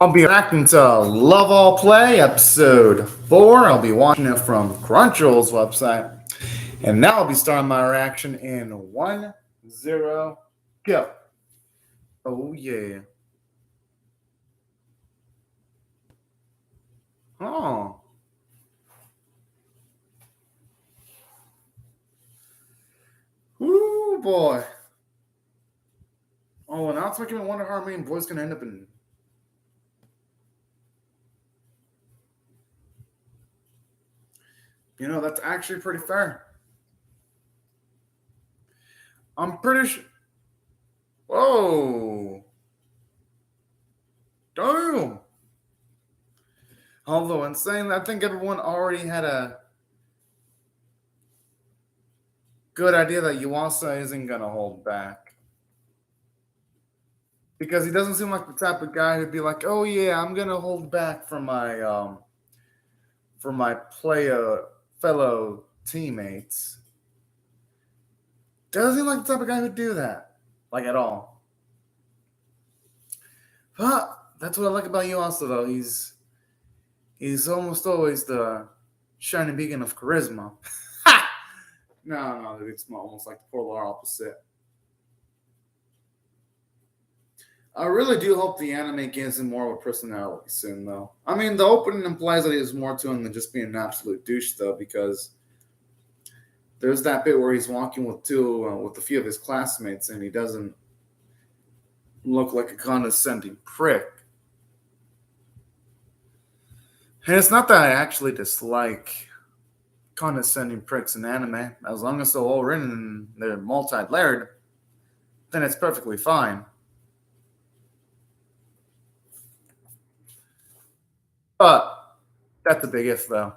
I'll be reacting to Love All Play episode 4. I'll be watching it from Crunchyroll's website. And now I'll be starting my reaction in 1-0 go. Oh, yeah. Oh. Ooh, boy. Oh, now it's making me wonder how our main boy's going to end up in. You know, that's actually pretty fair. I'm pretty sure. Whoa. Damn. Although, in saying that, I think everyone already had a good idea that Yuasa isn't going to hold back. Because he doesn't seem like the type of guy who'd be like, "Oh yeah, I'm gonna hold back from my player fellow teammates." Doesn't seem like the type of guy who'd do that, like at all. But that's what I like about Yuasa, though. He's almost always the shining beacon of charisma. Ha! No, it's almost like the polar opposite. I really do hope the anime gives him more of a personality soon, though. I mean, the opening implies that he has more to him than just being an absolute douche, though, because there's that bit where he's walking with a few of his classmates, and he doesn't look like a condescending prick. And it's not that I actually dislike condescending pricks in anime. As long as they're all written and they're multi-layered, then it's perfectly fine. But that's a big if, though.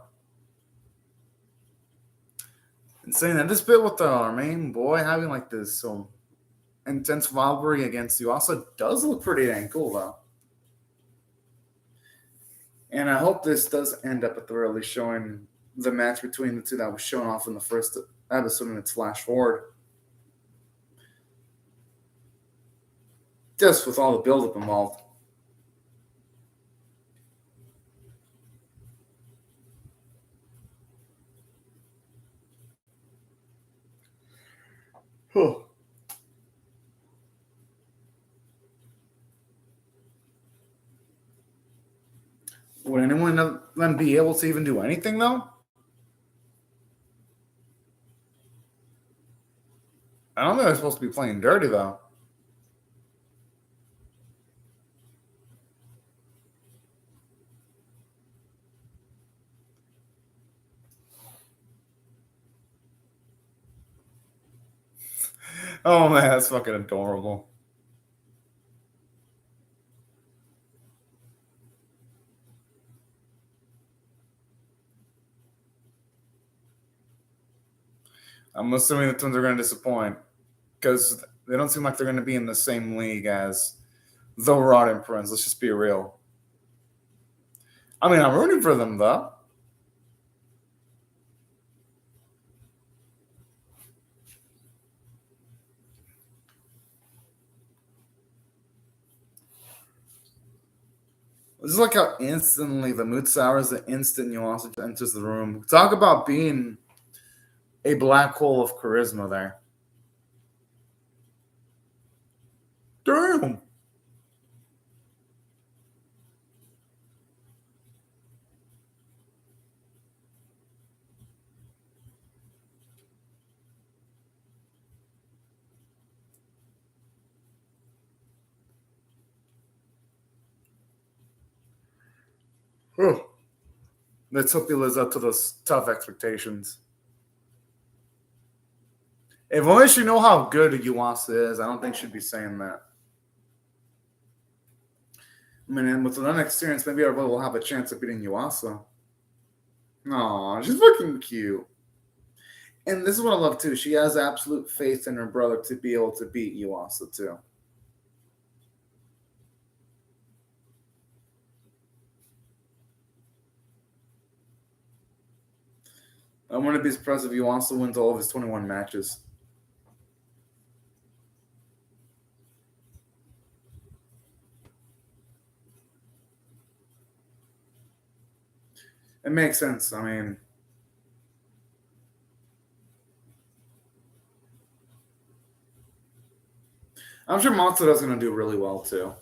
And saying that this bit with our main boy having like this intense rivalry against you also does look pretty dang cool, though. And I hope this does end up at the very least showing the match between the two that was shown off in the first episode and its flash forward. Just with all the build-up involved. Huh. Would anyone of them be able to even do anything, though? I don't think they're supposed to be playing dirty, though. Oh man, that's fucking adorable. I'm assuming the Twins are going to disappoint because they don't seem like they're going to be in the same league as the Rod and Prince. Let's just be real. I mean, I'm rooting for them though. This is like how instantly the mood sours the instant you also enters the room. Talk about being a black hole of charisma there. Damn. Whew. Let's hope he lives up to those tough expectations. If only she know how good Yuasa is, I don't think she'd be saying that. I mean, and with an experience, maybe our boy will have a chance of beating Yuasa. Aw, she's fucking cute. And this is what I love too. She has absolute faith in her brother to be able to beat Yuasa too. I wouldn't be surprised if Yuasa wins all of his 21 matches. It makes sense. I mean, I'm sure Matsuda's going to do really well too.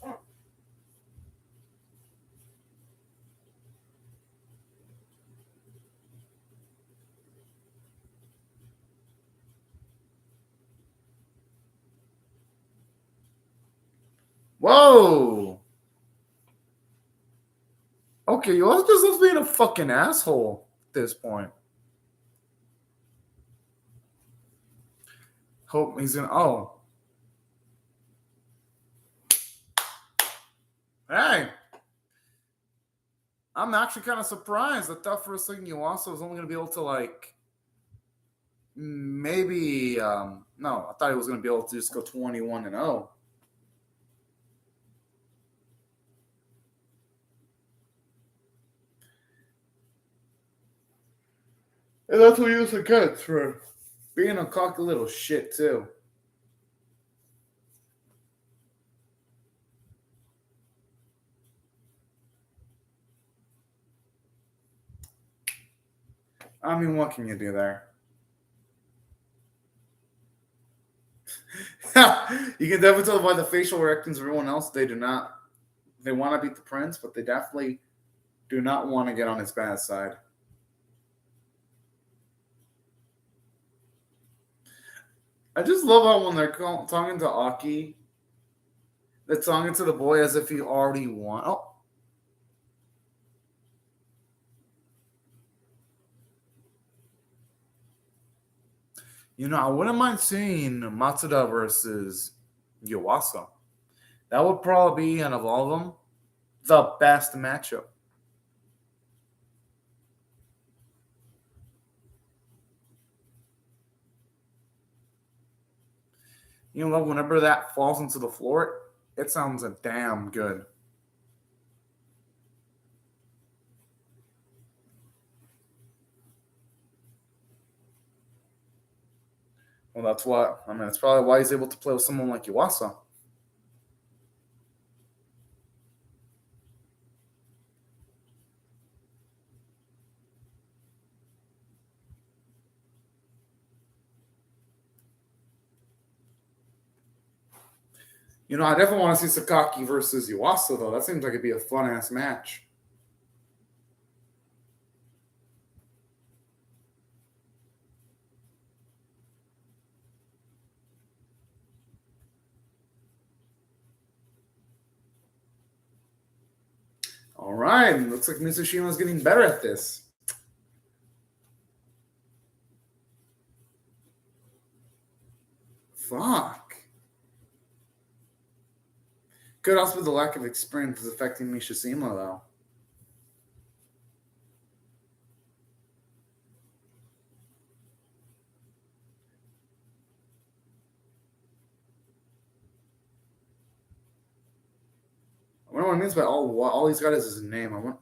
Whoa! Okay, you all just being a fucking asshole at this point. Hope he's gonna. Oh, hey! I'm actually kind of surprised. I thought for a second Yuasa was only gonna be able to like maybe no, I thought he was gonna be able to just go 21-0. And that's what Yuasa gets for being a cocky little shit too. I mean, what can you do there? You can definitely tell by the facial reactions of everyone else. They do not. They want to beat the prince, but they definitely do not want to get on his bad side. I just love how when they're talking to Aki, they're talking to the boy as if he already won. Oh, I wouldn't mind seeing Matsuda versus Yuasa. That would probably be, out of all of them, the best matchup. Whenever that falls into the floor, it sounds damn good. Well, that's what I mean. That's probably why he's able to play with someone like Yuasa. I definitely want to see Sakaki versus Yuasa, though. That seems like it'd be a fun ass match. All right. Looks like Mitsushima's getting better at this. Fuck. Could also be the lack of experience is affecting Mishima, though. I wonder what it means by all he's got is his name.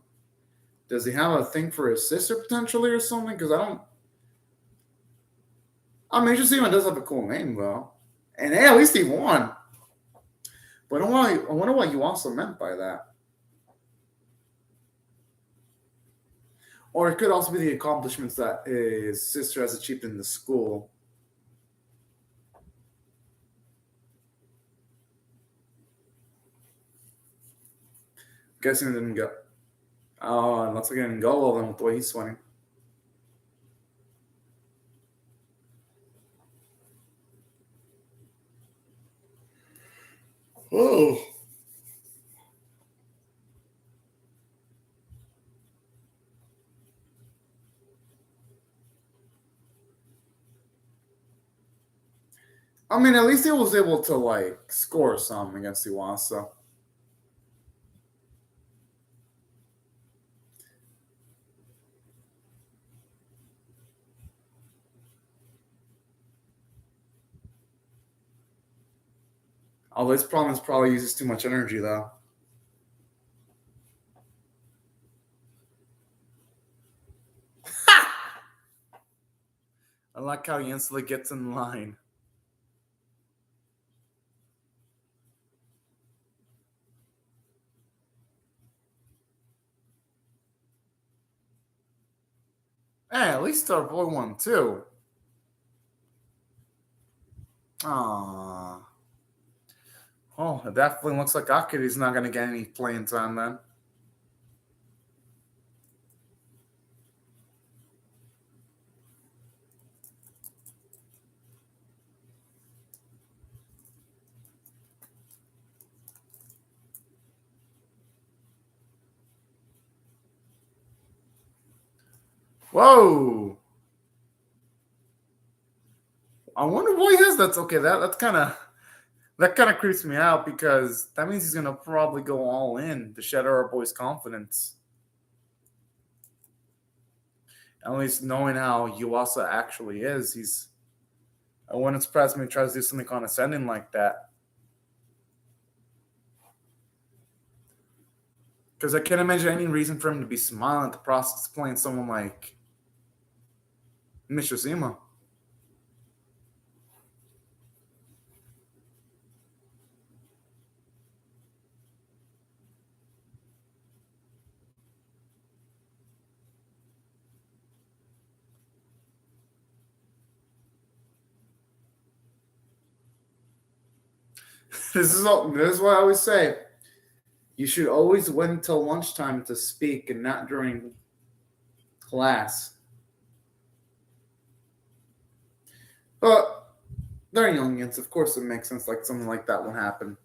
Does he have a thing for his sister potentially or something? Because I don't. I mean, Mishima does have a cool name, though. And hey, at least he won. But I wonder what you also meant by that. Or it could also be the accomplishments that his sister has achieved in the school. Guessing it didn't go. Oh, and looks like it didn't go well then with the way he's sweating. Oh. I mean, at least he was able to like score some against Iwasa. Although his problem is probably uses too much energy though. I like how he instantly gets in line. Hey, at least our boy won too. Aww. Oh, it definitely looks like Akiri's not going to get any playing time then. Whoa! I wonder why he has that. Okay, that kind of creeps me out because that means he's gonna probably go all in to shatter our boy's confidence. At least knowing how Yuasa actually is, I wouldn't surprise me if he tries to do something condescending like that. Because I can't imagine any reason for him to be smiling at the process of playing someone like Mishizuma. This is what I always say. You should always wait until lunchtime to speak and not during class. But they're youngins. Of course, it makes sense like something like that will happen.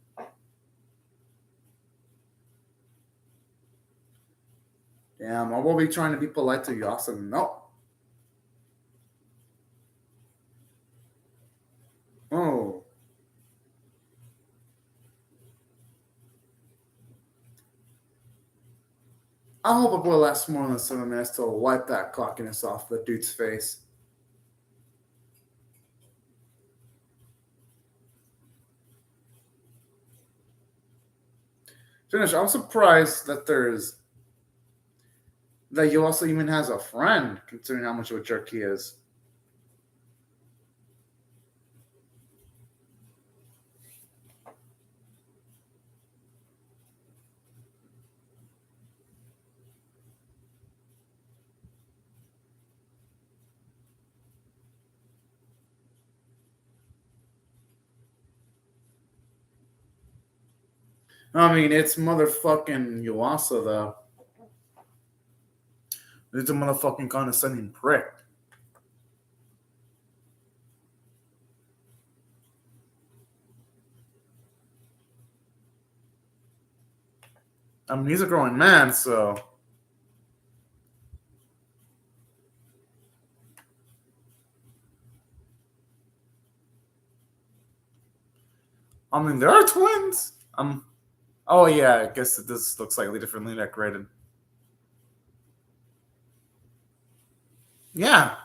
Damn, I will be trying to be polite to Yasa. No. Oh. I hope a boy lasts more than 7 minutes to wipe that cockiness off the dude's face. Finish. I'm surprised that you also even has a friend, considering how much of a jerk he is. I mean, it's motherfucking Yuasa, though. It's a motherfucking condescending prick. I mean, he's a growing man, so. I mean, there are twins. Oh, yeah, I guess this looks slightly differently decorated. Yeah.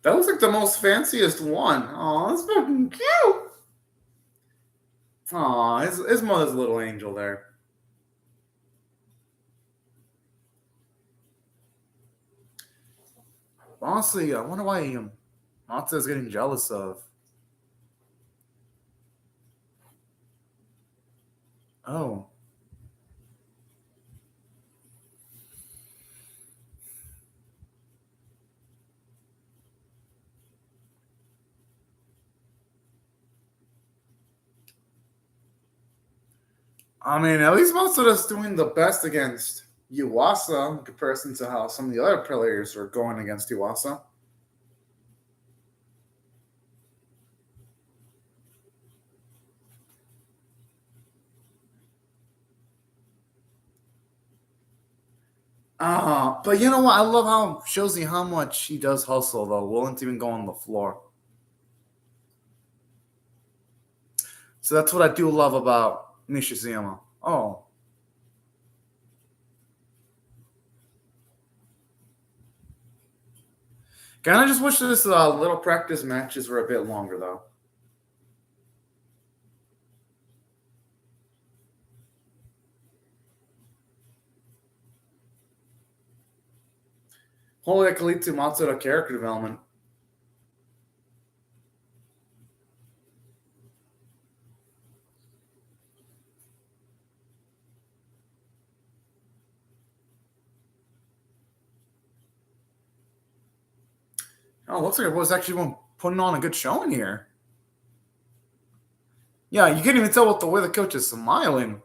That looks like the most fanciest one. Oh, that's fucking cute. Oh, his mother's a little angel there. Honestly, I wonder why Matsu is getting jealous of. Oh. I mean, at least Matsuda's doing the best against Yuasa in comparison to how some of the other players are going against Yuasa. But you know what? I love how shows you how much he does hustle though, willing to even go on the floor. So that's what I do love about Nishizuma. Oh. Kind of just wish this little practice matches were a bit longer though. Hopefully that can lead to Matsuda character development. Oh, looks like it was actually putting on a good showing here. Yeah, you can't even tell with the way the coach is smiling.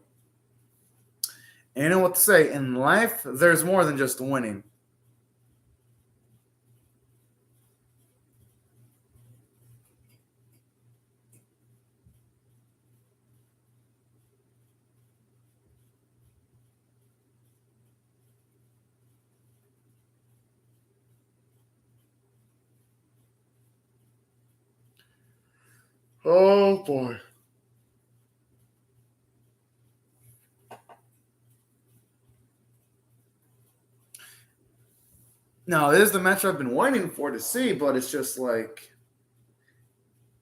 And you know what to say. In life, there's more than just winning. Oh boy. Now, it is the match I've been waiting for to see, but it's just like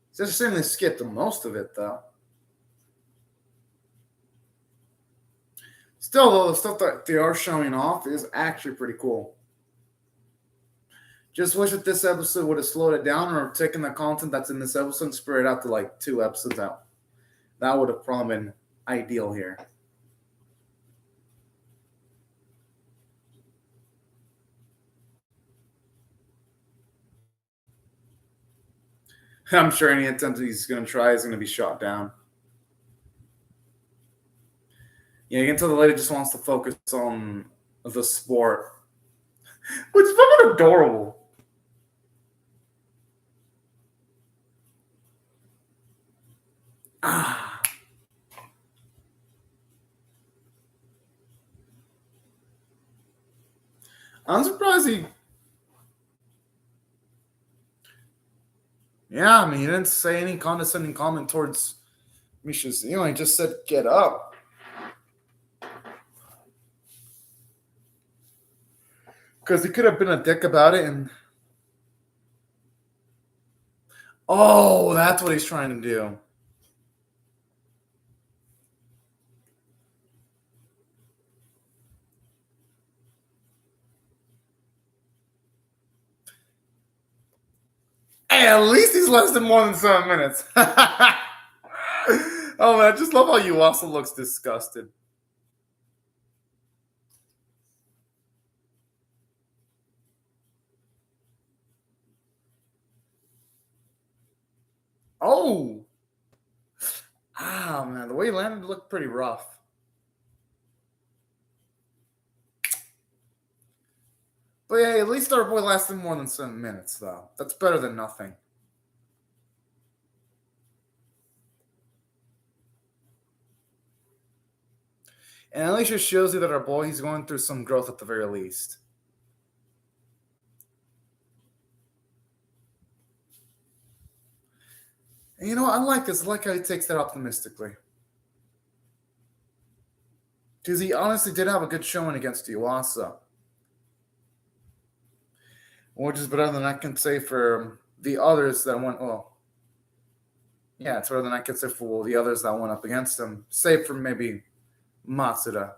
it's just a shame they skipped the most of it, though. Still, though, the stuff that they are showing off is actually pretty cool. Just wish that this episode would have slowed it down or taken the content that's in this episode and spread it out to like 2 episodes out. That would have probably been ideal here. I'm sure any attempt he's going to try is going to be shot down. Yeah, you can tell the lady just wants to focus on the sport, which is fucking adorable. Ah. I'm surprised he. Yeah, I mean, he didn't say any condescending comment towards Misha's. You know, he just said, "Get up." Because he could have been a dick about it, and oh, that's what he's trying to do. Hey, at least he's lasted more than 7 minutes. Oh man, I just love how Yuasa looks disgusted. Oh, man, the way he landed looked pretty rough. But yeah, at least our boy lasted more than 7 minutes, though. That's better than nothing. And at least it shows you that our boy, he's going through some growth at the very least. And you know what? I like this. I like how he takes that optimistically. Because he honestly did have a good showing against Yuasa. Which is better than I can say for the others that went. Well, yeah, it's better than I can say for the others that went up against him, save for maybe Matsuda.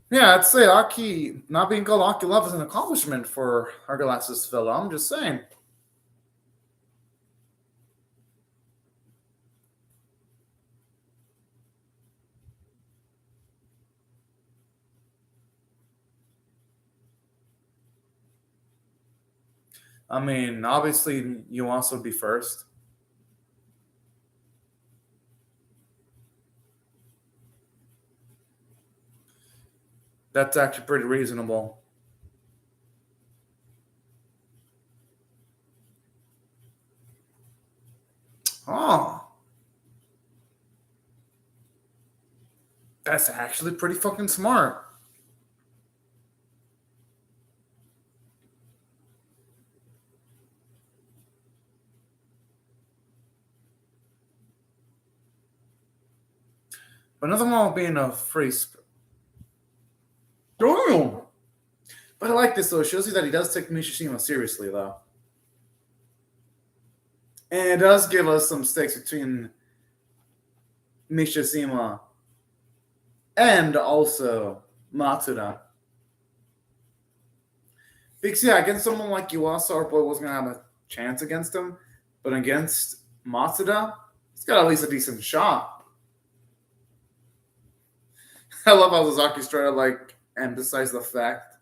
Yeah, I'd say Aki not being called Aki Love is an accomplishment for our Glasses fellow. I'm just saying. I mean, obviously, you also be first. That's actually pretty reasonable. Oh, that's actually pretty fucking smart. But nothing wrong with being a free. Damn. But I like this though. It shows you that he does take Mishishima seriously though. And it does give us some stakes between Mishishima and also Matsuda. Because yeah, against someone like Yuasa, our boy wasn't gonna have a chance against him, but against Matsuda, he's got at least a decent shot. I love how Sasaki's trying to like emphasize the fact.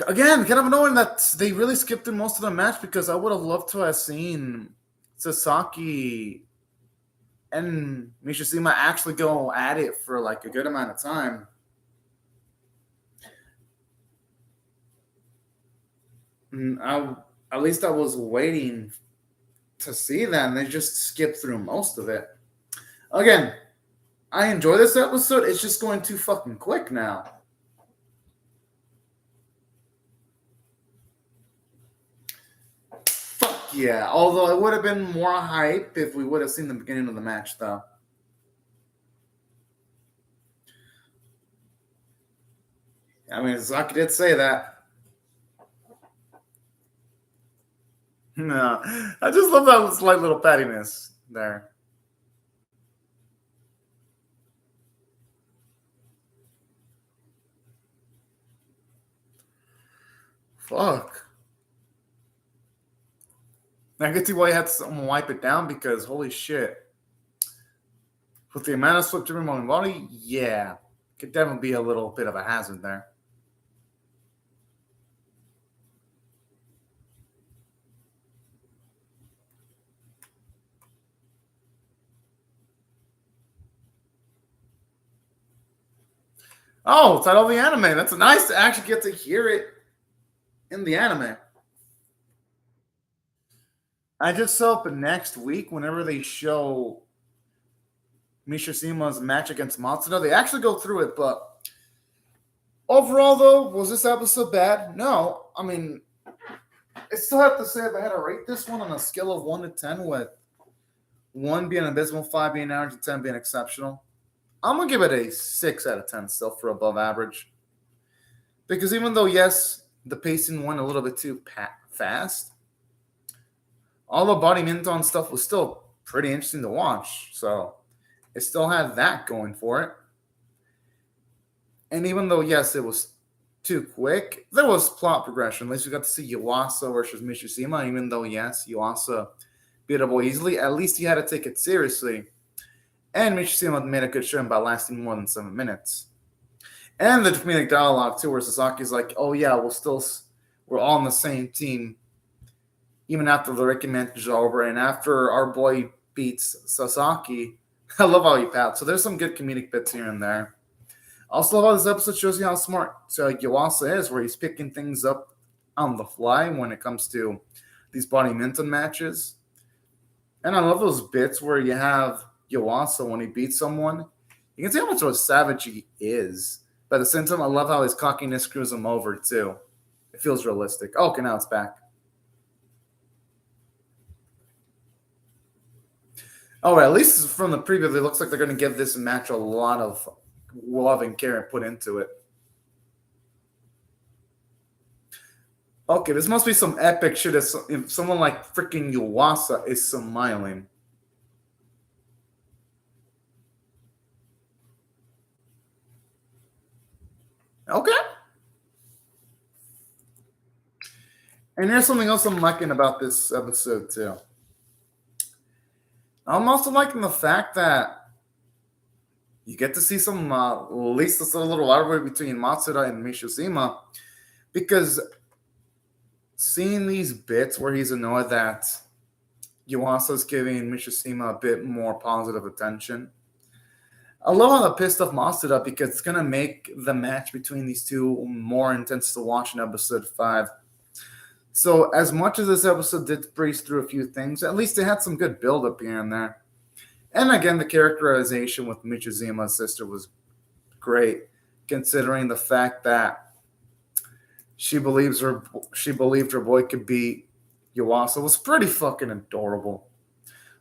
Again, kind of annoying that they really skipped through most of the match because I would have loved to have seen Sasaki and Mishima actually go at it for like a good amount of time. At least I was waiting to see that, and they just skipped through most of it. Again, I enjoy this episode. It's just going too fucking quick now. Fuck yeah. Although it would have been more hype if we would have seen the beginning of the match, though. I mean, Sasaki did say that. No, I just love that slight little pettiness there. Fuck. I can see why you had someone wipe it down because holy shit. With the amount of slip to my body, yeah. Could definitely be a little bit of a hazard there. Oh, title of the anime. That's nice to actually get to hear it in the anime. I just hope next week, whenever they show Mishishima's match against Matsuda, they actually go through it. But overall, though, was this episode bad? No. I mean, I still have to say if I had to rate this one on a scale of 1 to 10, with 1 being abysmal, 5 being average, and 10 being exceptional, I'm going to give it a 6 out of 10 still for above average. Because even though, yes, the pacing went a little bit too fast, all the body Minton stuff was still pretty interesting to watch. So it still had that going for it. And even though, yes, it was too quick, there was plot progression. At least we got to see Yuasa versus Mishima. Even though, yes, Yuasa beat up easily, at least he had to take it seriously. And Mishima made a good showing by lasting more than 7 minutes. And the comedic dialogue, too, where Sasaki's like, oh, yeah, we're all on the same team, even after the Ricky match is over. And after our boy beats Sasaki, I love how he pouts. So there's some good comedic bits here and there. Also, love how this episode shows you how smart Yuasa is, where he's picking things up on the fly when it comes to these body Minton matches. And I love those bits where you have Yuasa when he beats someone. You can see how much of a savage he is. But at the same time, I love how his cockiness screws him over, too. It feels realistic. Oh, okay, now it's back. Oh, at least from the preview, it looks like they're going to give this match a lot of love and care put into it. Okay, this must be some epic shit if someone like freaking Yuasa is smiling. Okay. And here's something else I'm liking about this episode, too. I'm also liking the fact that you get to see some, at least a little rivalry between Matsuda and Mishima, because seeing these bits where he's annoyed that Yuasa's giving Mishima a bit more positive attention. I love how that pissed off Matsuda because it's going to make the match between these two more intense to watch in episode 5. So as much as this episode did breeze through a few things, at least it had some good build-up here and there. And again, the characterization with Michizuma's sister was great, considering the fact that she believed her boy could beat Yuasa. It was pretty fucking adorable.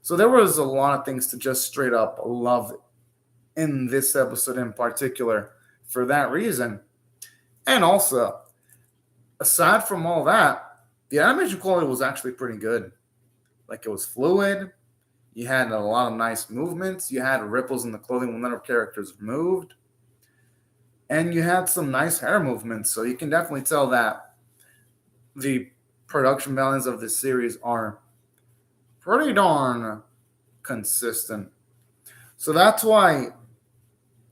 So there was a lot of things to just straight up love in this episode in particular for that reason. And also, aside from all that, the animation quality was actually pretty good. Like, it was fluid. You had a lot of nice movements. You had ripples in the clothing when other characters moved. And you had some nice hair movements. So you can definitely tell that the production values of this series are pretty darn consistent. So that's why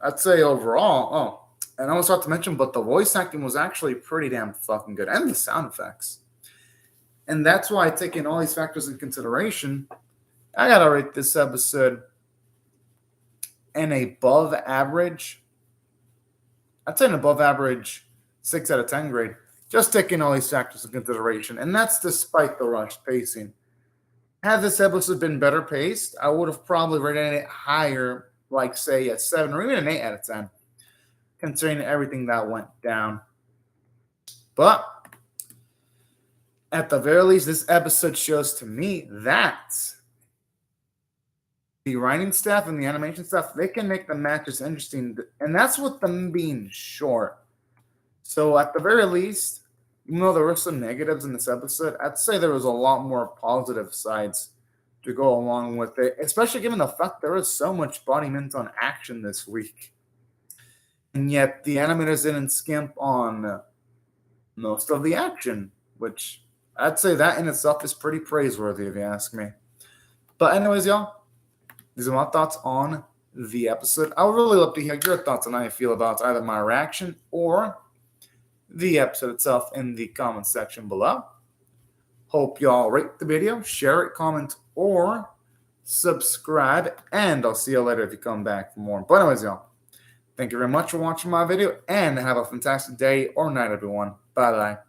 I'd say overall, and I almost forgot to mention, but the voice acting was actually pretty damn fucking good, and the sound effects. And that's why, taking all these factors in consideration, I gotta rate this episode an above average. I'd say an above average 6 out of 10 grade, just taking all these factors in consideration. And that's despite the rushed pacing. Had this episode been better paced, I would have probably rated it higher, like say a 7 or even an 8 out of 10, considering everything that went down. But at the very least, this episode shows to me that the writing staff and the animation staff, they can make the matches interesting. And that's with them being short. So at the very least, even though there were some negatives in this episode, I'd say there was a lot more positive sides to go along with it, especially given the fact there was so much body mint on action this week. And yet the animators didn't skimp on most of the action, which I'd say that in itself is pretty praiseworthy if you ask me. But anyways, y'all, these are my thoughts on the episode. I would really love to hear your thoughts on how you feel about either my reaction or the episode itself in the comment section below. Hope y'all rate the video, share it, comment, or subscribe. And I'll see you later if you come back for more. But anyways, y'all, thank you very much for watching my video, and have a fantastic day or night, everyone. Bye-bye.